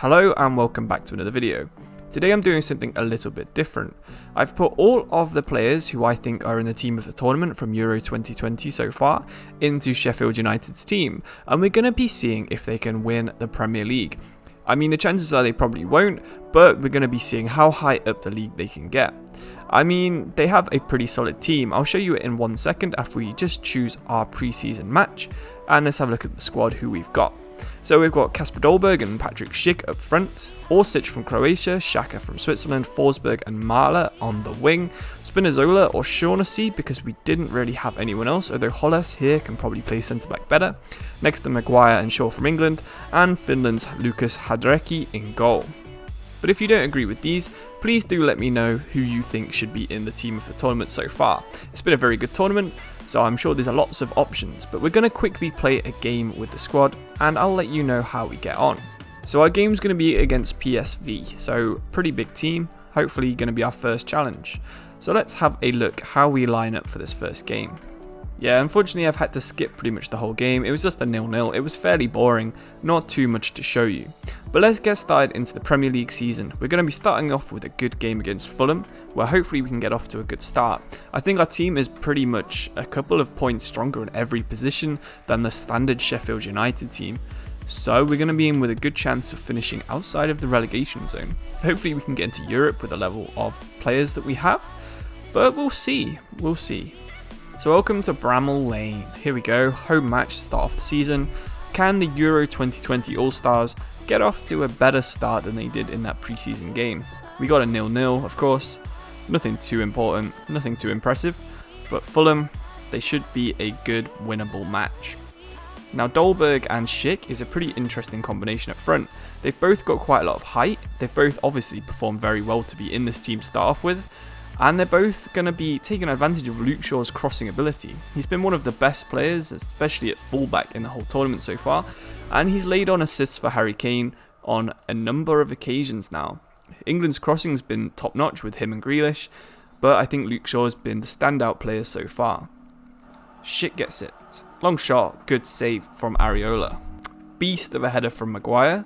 Hello and welcome back to another video. Today I'm doing something a little bit different. I've put all of the players who I think are in the team of the tournament from Euro 2020 so far into Sheffield United's team, and we're going to be seeing if they can win the Premier League. I mean, the chances are they probably won't, but we're going to be seeing how high up the league they can get. I mean, they have a pretty solid team. I'll show you it in 1 second after we just choose our pre-season match, and let's have a look at the squad who we've got. So we've got Kasper Dolberg and Patrick Schick up front, Orsic from Croatia, Xhaka from Switzerland, Forsberg and Mahler on the wing, Spinazzola or Shaughnessy because we didn't really have anyone else, although Holles here can probably play centre-back better, next to Maguire and Shaw from England, and Finland's Lukas Hradecky in goal. But if you don't agree with these, please do let me know who you think should be in the team of the tournament so far. It's been a very good tournament, so I'm sure there's lots of options, but we're going to quickly play a game with the squad, and I'll let you know how we get on. So our game's going to be against PSV, so pretty big team, hopefully going to be our first challenge. So let's have a look how we line up for this first game. Yeah, unfortunately I've had to skip pretty much the whole game. It was just a 0-0. It was fairly boring, not too much to show you. But let's get started into the Premier League season. We're going to be starting off with a good game against Fulham, where hopefully we can get off to a good start. I think our team is pretty much a couple of points stronger in every position than the standard Sheffield United team. So we're going to be in with a good chance of finishing outside of the relegation zone. Hopefully we can get into Europe with the level of players that we have, but we'll see. So welcome to Bramall Lane. Here we go, home match to start off the season. Can the Euro 2020 All-Stars get off to a better start than they did in that pre-season game? We got a 0-0, of course. Nothing too important, nothing too impressive. But Fulham, they should be a good winnable match. Now Dolberg and Schick is a pretty interesting combination up front. They've both got quite a lot of height. They've both obviously performed very well to be in this team to start off with. And they're both going to be taking advantage of Luke Shaw's crossing ability. He's been one of the best players, especially at fullback in the whole tournament so far, and he's laid on assists for Harry Kane on a number of occasions now. England's crossing's been top notch with him and Grealish, but I think Luke Shaw has been the standout player so far. Schick gets it. Long shot, good save from Areola. Beast of a header from Maguire.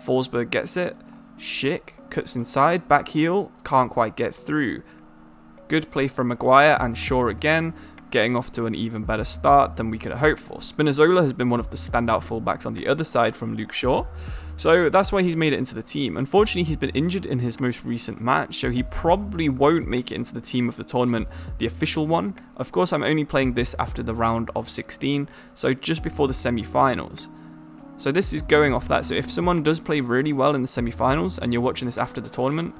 Forsberg gets it. Schick cuts inside, back heel, can't quite get through. Good play from Maguire and Shaw again, getting off to an even better start than we could have hoped for. Spinazzola has been one of the standout fullbacks on the other side from Luke Shaw, so that's why he's made it into the team. Unfortunately, he's been injured in his most recent match, so he probably won't make it into the team of the tournament, the official one. Of course, I'm only playing this after the round of 16, so just before the semi-finals. So this is going off that, so if someone does play really well in the semi-finals and you're watching this after the tournament,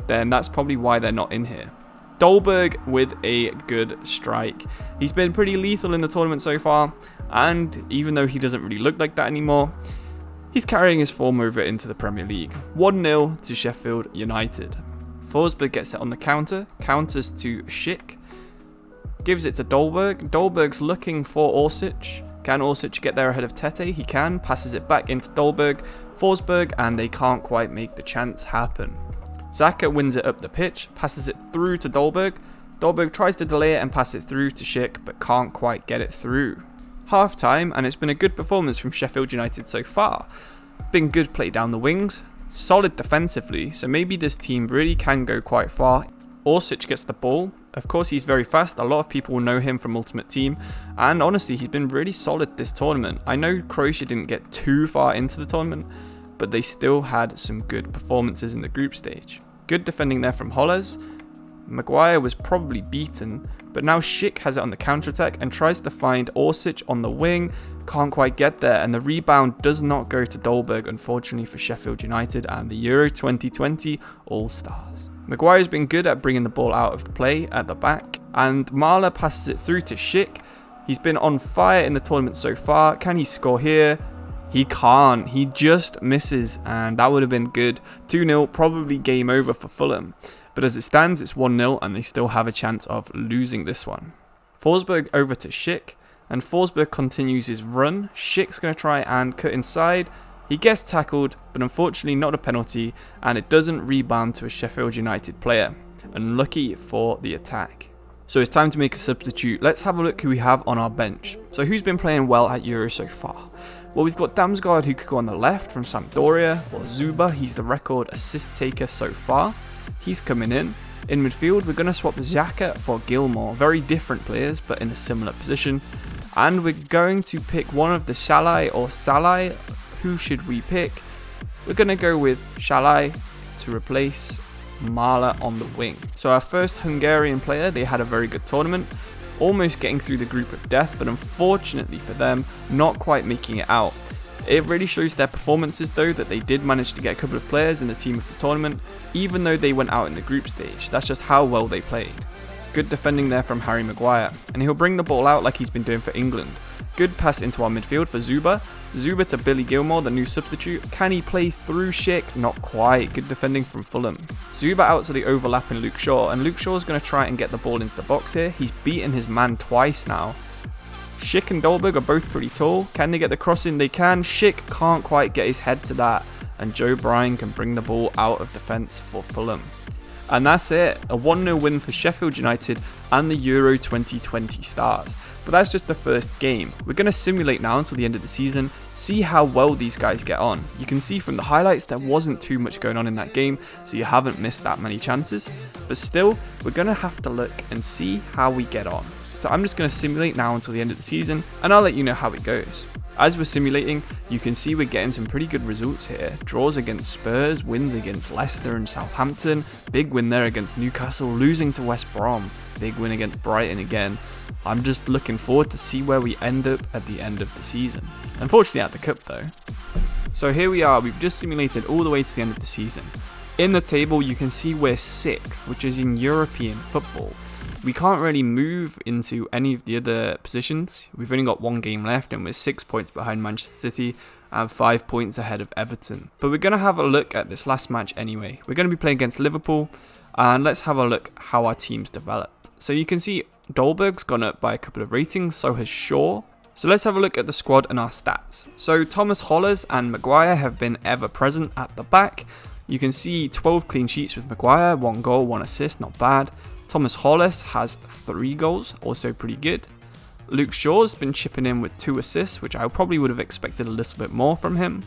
then that's probably why they're not in here. Dolberg with a good strike. He's been pretty lethal in the tournament so far, and even though he doesn't really look like that anymore, he's carrying his form over into the Premier League. 1-0 to Sheffield United. Forsberg gets it on the counter, counters to Schick, gives it to Dolberg. Dolberg's looking for Orsic. Can Orsic get there ahead of TOTT? He can, passes it back into Dolberg, Forsberg, and they can't quite make the chance happen. Xhaka wins it up the pitch, passes it through to Dolberg. Dolberg tries to delay it and pass it through to Schick, but can't quite get it through. Half time, and it's been a good performance from Sheffield United so far. Been good play down the wings, solid defensively, so maybe this team really can go quite far. Orsic gets the ball. Of course, he's very fast. A lot of people will know him from Ultimate Team, and honestly, he's been really solid this tournament. I know Croatia didn't get too far into the tournament, but they still had some good performances in the group stage. Good defending there from Holles. Maguire was probably beaten, but now Schick has it on the counter-attack and tries to find Orsic on the wing. Can't quite get there, and the rebound does not go to Dolberg, unfortunately for Sheffield United and the Euro 2020 All-Stars. Maguire's been good at bringing the ball out of the play at the back, and Mahler passes it through to Schick. He's been on fire in the tournament so far. Can he score here? He can't. He just misses, and that would have been good. 2-0, probably game over for Fulham. But as it stands, it's 1-0, and they still have a chance of losing this one. Forsberg over to Schick, and Forsberg continues his run. Schick's going to try and cut inside. He gets tackled, but unfortunately not a penalty, and it doesn't rebound to a Sheffield United player. Unlucky for the attack. So it's time to make a substitute. Let's have a look who we have on our bench. So who's been playing well at Euro so far? Well, we've got Damsgaard, who could go on the left from Sampdoria, or Zuba, he's the record assist taker so far. He's coming in. In midfield, we're going to swap Xhaka for Gilmour. Very different players, but in a similar position. And we're going to pick one of the Shalai or Salai. Who should we pick? We're going to go with Shalai to replace Mala on the wing. So our first Hungarian player, they had a very good tournament, almost getting through the group of death, but unfortunately for them, not quite making it out. It really shows their performances though that they did manage to get a couple of players in the team of the tournament, even though they went out in the group stage. That's just how well they played. Good defending there from Harry Maguire, and he'll bring the ball out like he's been doing for England. Good pass into our midfield for Zuba. Zuba to Billy Gilmour, the new substitute. Can he play through Schick? Not quite. Good defending from Fulham. Zuba out to the overlapping Luke Shaw, and Luke Shaw's going to try and get the ball into the box here. He's beaten his man twice now. Schick and Dolberg are both pretty tall. Can they get the cross in? They can. Schick can't quite get his head to that, and Joe Bryan can bring the ball out of defence for Fulham. And that's it, a 1-0 win for Sheffield United and the Euro 2020 stars. But that's just the first game. We're going to simulate now until the end of the season, see how well these guys get on. You can see from the highlights there wasn't too much going on in that game, so you haven't missed that many chances. But still, we're going to have to look and see how we get on. So I'm just going to simulate now until the end of the season, and I'll let you know how it goes. As we're simulating, you can see we're getting some pretty good results here. Draws against Spurs, wins against Leicester and Southampton, big win there against Newcastle, losing to West Brom, big win against Brighton again. I'm just looking forward to see where we end up at the end of the season. Unfortunately at the cup though. So here we are, we've just simulated all the way to the end of the season. In the table you can see we're 6th, which is in European football. We can't really move into any of the other positions. We've only got one game left and we're 6 points behind Manchester City and 5 points ahead of Everton. But we're going to have a look at this last match anyway. We're going to be playing against Liverpool, and let's have a look how our team's developed. So you can see Dolberg's gone up by a couple of ratings, so has Shaw. So let's have a look at the squad and our stats. So Thomas Hollers and Maguire have been ever present at the back. You can see 12 clean sheets with Maguire, 1 goal, 1 assist, not bad. Thomas Hollis has 3 goals, also pretty good. Luke Shaw's been chipping in with 2 assists, which I probably would have expected a little bit more from him.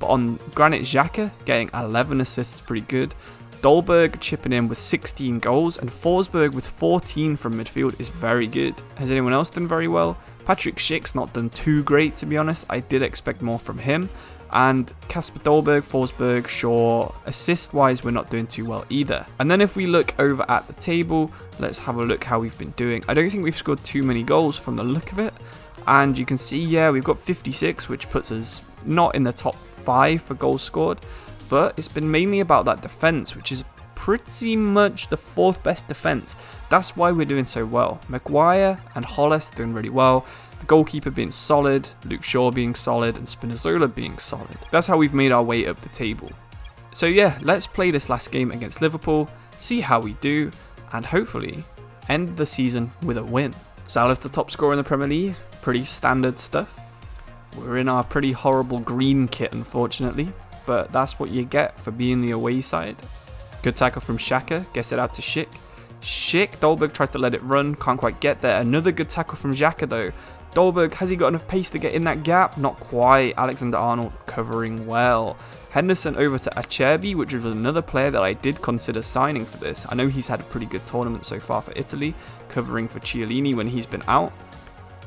But on Granit Xhaka, getting 11 assists is pretty good. Dolberg chipping in with 16 goals, and Forsberg with 14 from midfield is very good. Has anyone else done very well? Patrick Schick's not done too great, to be honest. I did expect more from him. And Kasper Dolberg, Forsberg, Shaw, assist-wise, we're not doing too well either. And then if we look over at the table, let's have a look how we've been doing. I don't think we've scored too many goals from the look of it. And you can see, yeah, we've got 56, which puts us not in the top 5 for goals scored. But it's been mainly about that defence, which is pretty much the 4th best defence. That's why we're doing so well. Maguire and Hollis doing really well. The goalkeeper being solid, Luke Shaw being solid, and Spinazzola being solid. That's how we've made our way up the table. So yeah, let's play this last game against Liverpool, see how we do, and hopefully end the season with a win. Salah's the top scorer in the Premier League, pretty standard stuff. We're in our pretty horrible green kit unfortunately, but that's what you get for being the away side. Good tackle from Xhaka, gets it out to Schick. Dolberg tries to let it run, can't quite get there. Another good tackle from Xhaka though. Dolberg, has he got enough pace to get in that gap? Not quite. Alexander-Arnold covering well. Henderson over to Acerbi, which was another player that I did consider signing for this. I know he's had a pretty good tournament so far for Italy, covering for Chiellini when he's been out.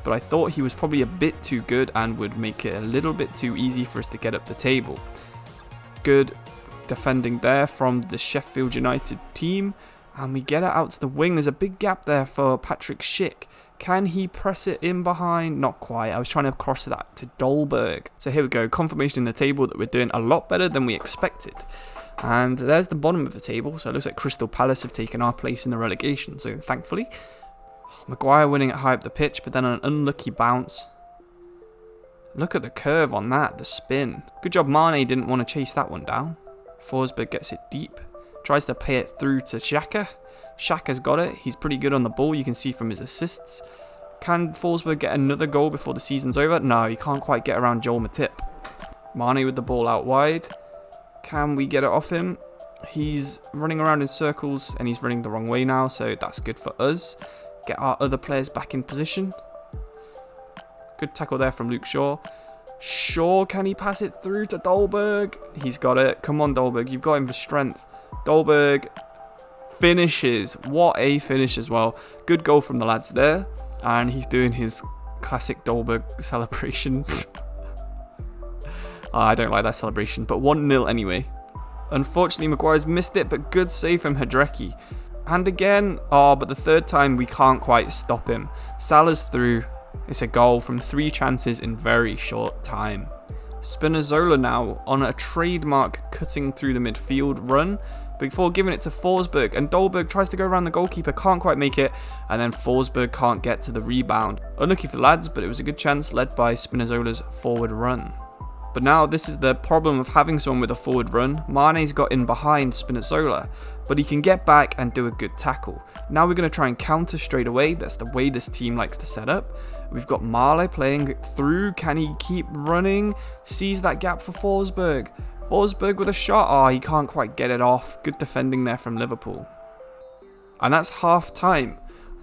But I thought he was probably a bit too good and would make it a little bit too easy for us to get up the table. Good defending there from the Sheffield United team. And we get it out to the wing. There's a big gap there for Patrick Schick. Can he press it in behind? Not quite. I was trying to cross that to Dolberg. So here we go. Confirmation in the table that we're doing a lot better than we expected. And there's the bottom of the table. So it looks like Crystal Palace have taken our place in the relegation zone, thankfully. Maguire winning it high up the pitch, but then an unlucky bounce. Look at the curve on that, the spin. Good job Mane didn't want to chase that one down. Forsberg gets it deep. Tries to play it through to Xhaka. Xhaka's got it. He's pretty good on the ball. You can see from his assists. Can Forsberg get another goal before the season's over? No, he can't quite get around Joel Matip. Mane with the ball out wide. Can we get it off him? He's running around in circles and he's running the wrong way now, so that's good for us. Get our other players back in position. Good tackle there from Luke Shaw. Sure, can he pass it through to Dolberg? He's got it. Come on, Dolberg. You've got him for strength. Dolberg finishes. What a finish as well. Good goal from the lads there. And he's doing his classic Dolberg celebration. I don't like that celebration, but 1-0 anyway. Unfortunately, Maguire's missed it, but good save from Hidreki. And again, but the third time we can't quite stop him. Salah's through. It's a goal from 3 chances in very short time. Spinazzola now on a trademark cutting through the midfield run before giving it to Forsberg, and Dolberg tries to go around the goalkeeper, can't quite make it, and then Forsberg can't get to the rebound. Unlucky for the lads, but it was a good chance led by Spinazzola's forward run. But now this is the problem of having someone with a forward run. Mane's got in behind Spinazzola, but he can get back and do a good tackle. Now we're going to try and counter straight away. That's the way this team likes to set up. We've got Male playing through. Can he keep running? Sees that gap for Forsberg. Forsberg with a shot. He can't quite get it off. Good defending there from Liverpool. And that's half time.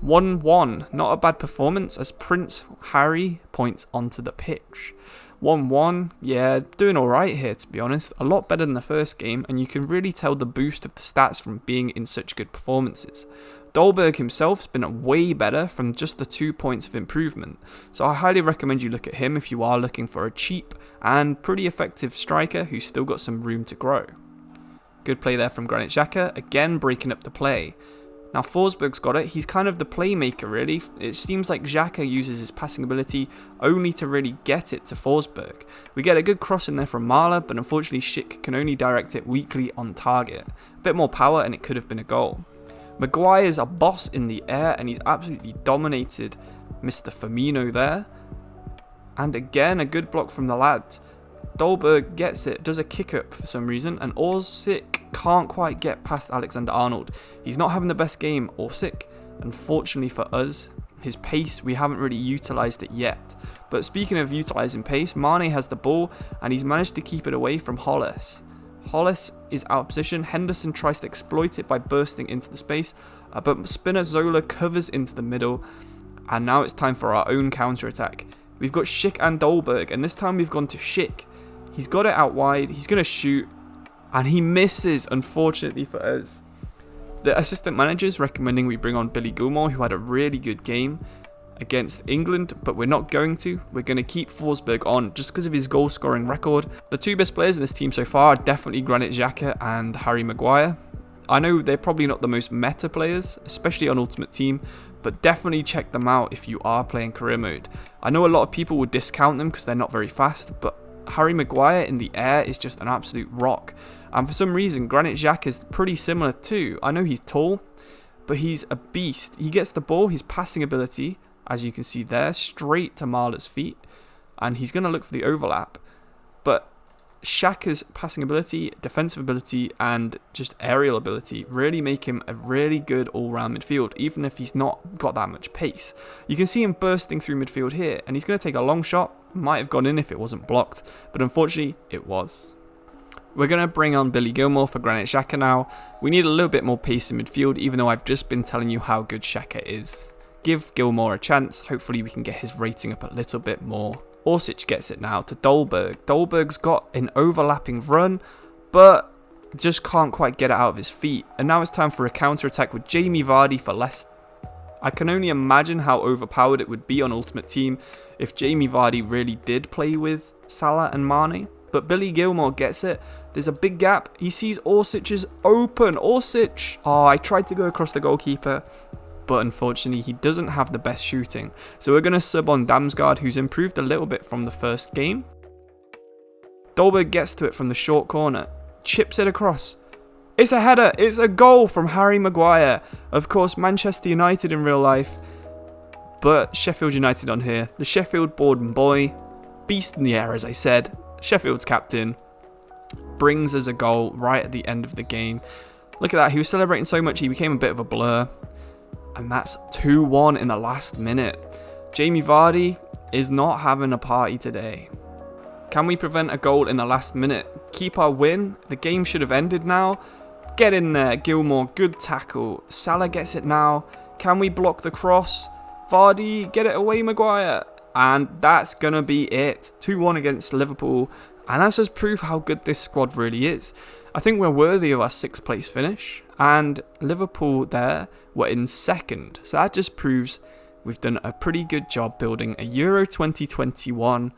1-1. Not a bad performance as Prince Harry points onto the pitch. 1-1, yeah, doing alright here to be honest. A lot better than the first game, and you can really tell the boost of the stats from being in such good performances. Dolberg himself's been way better from just the 2 points of improvement, so I highly recommend you look at him if you are looking for a cheap and pretty effective striker who's still got some room to grow. Good play there from Granit Xhaka, again breaking up the play. Now Forsberg's got it, he's kind of the playmaker really. It seems like Xhaka uses his passing ability only to really get it to Forsberg. We get a good cross in there from Mala, but unfortunately Schick can only direct it weakly on target. A bit more power and it could have been a goal. Maguire's a boss in the air and he's absolutely dominated Mr. Firmino there. And again, a good block from the lads. Dolberg gets it, does a kick up for some reason, and Orsic can't quite get past Alexander-Arnold. He's not having the best game, Orsic. Unfortunately for us, his pace, we haven't really utilised it yet. But speaking of utilising pace, Mane has the ball and he's managed to keep it away from Hollis. Hollis is out of position. Henderson tries to exploit it by bursting into the space, but Spinazzola covers into the middle, and now it's time for our own counter-attack. We've got Schick and Dolberg, and this time we've gone to Schick. He's got it out wide, he's going to shoot, and he misses, unfortunately for us. The assistant manager's recommending we bring on Billy Gilmour, who had a really good game against England, but we're not going to. We're going to keep Forsberg on just because of his goal scoring record. The 2 best players in this team so far are definitely Granit Xhaka and Harry Maguire. I know they're probably not the most meta players, especially on Ultimate Team, but definitely check them out if you are playing career mode. I know a lot of people would discount them because they're not very fast, but Harry Maguire in the air is just an absolute rock. And for some reason, Granit Xhaka is pretty similar too. I know he's tall, but he's a beast. He gets the ball, his passing ability, as you can see there, straight to Marla's feet, and he's going to look for the overlap. But Xhaka's passing ability, defensive ability, and just aerial ability really make him a really good all-round midfield, even if he's not got that much pace. You can see him bursting through midfield here, and he's going to take a long shot. Might have gone in if it wasn't blocked, but unfortunately it was. We're going to bring on Billy Gilmour for Granit Xhaka now. We need a little bit more pace in midfield, even though I've just been telling you how good Xhaka is. Give Gilmour a chance, hopefully we can get his rating up a little bit more. Orsic gets it now to Dolberg. Dolberg's got an overlapping run, but just can't quite get it out of his feet. And now it's time for a counter-attack with Jamie Vardy for less. I can only imagine how overpowered it would be on Ultimate Team if Jamie Vardy really did play with Salah and Mane. But Billy Gilmour gets it. There's a big gap. He sees Orsic is open. Orsic! I tried to go across the goalkeeper, but unfortunately he doesn't have the best shooting. So we're going to sub on Damsgaard, who's improved a little bit from the first game. Dolberg gets to it from the short corner, chips it across. It's a header, it's a goal from Harry Maguire. Of course, Manchester United in real life, but Sheffield United on here. The Sheffield born boy, beast in the air as I said, Sheffield's captain, brings us a goal right at the end of the game. Look at that, he was celebrating so much he became a bit of a blur. And that's 2-1 in the last minute. Jamie Vardy is not having a party today. Can we prevent a goal in the last minute? Keep our win? The game should have ended now. Get in there, Gilmour, good tackle. Salah gets it now. Can we block the cross? Vardy, get it away, Maguire. And that's going to be it. 2-1 against Liverpool. And that's just proof how good this squad really is. I think we're worthy of our 6th place finish. And Liverpool there were in 2nd. So that just proves we've done a pretty good job building a Euro 2021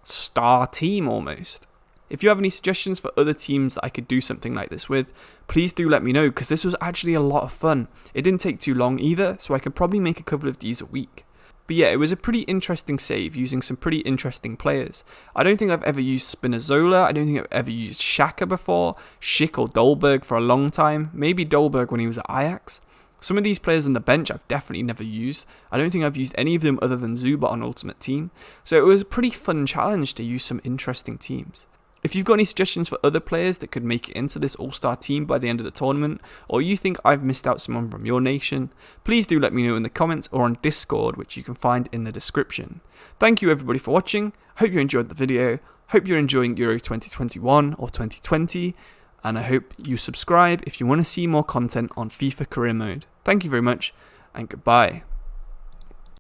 star team almost. If you have any suggestions for other teams that I could do something like this with, please do let me know, because this was actually a lot of fun. It didn't take too long either, so I could probably make a couple of these a week. But yeah, it was a pretty interesting save using some pretty interesting players. I don't think I've ever used Spinazzola. I don't think I've ever used Xhaka before. Schick or Dolberg for a long time. Maybe Dolberg when he was at Ajax. Some of these players on the bench I've definitely never used. I don't think I've used any of them other than Zuba on Ultimate Team. So it was a pretty fun challenge to use some interesting teams. If you've got any suggestions for other players that could make it into this all-star team by the end of the tournament, or you think I've missed out someone from your nation, please do let me know in the comments or on Discord, which you can find in the description. Thank you everybody for watching. Hope you enjoyed the video. Hope you're enjoying Euro 2021 or 2020. And I hope you subscribe if you want to see more content on FIFA Career Mode. Thank you very much, and goodbye.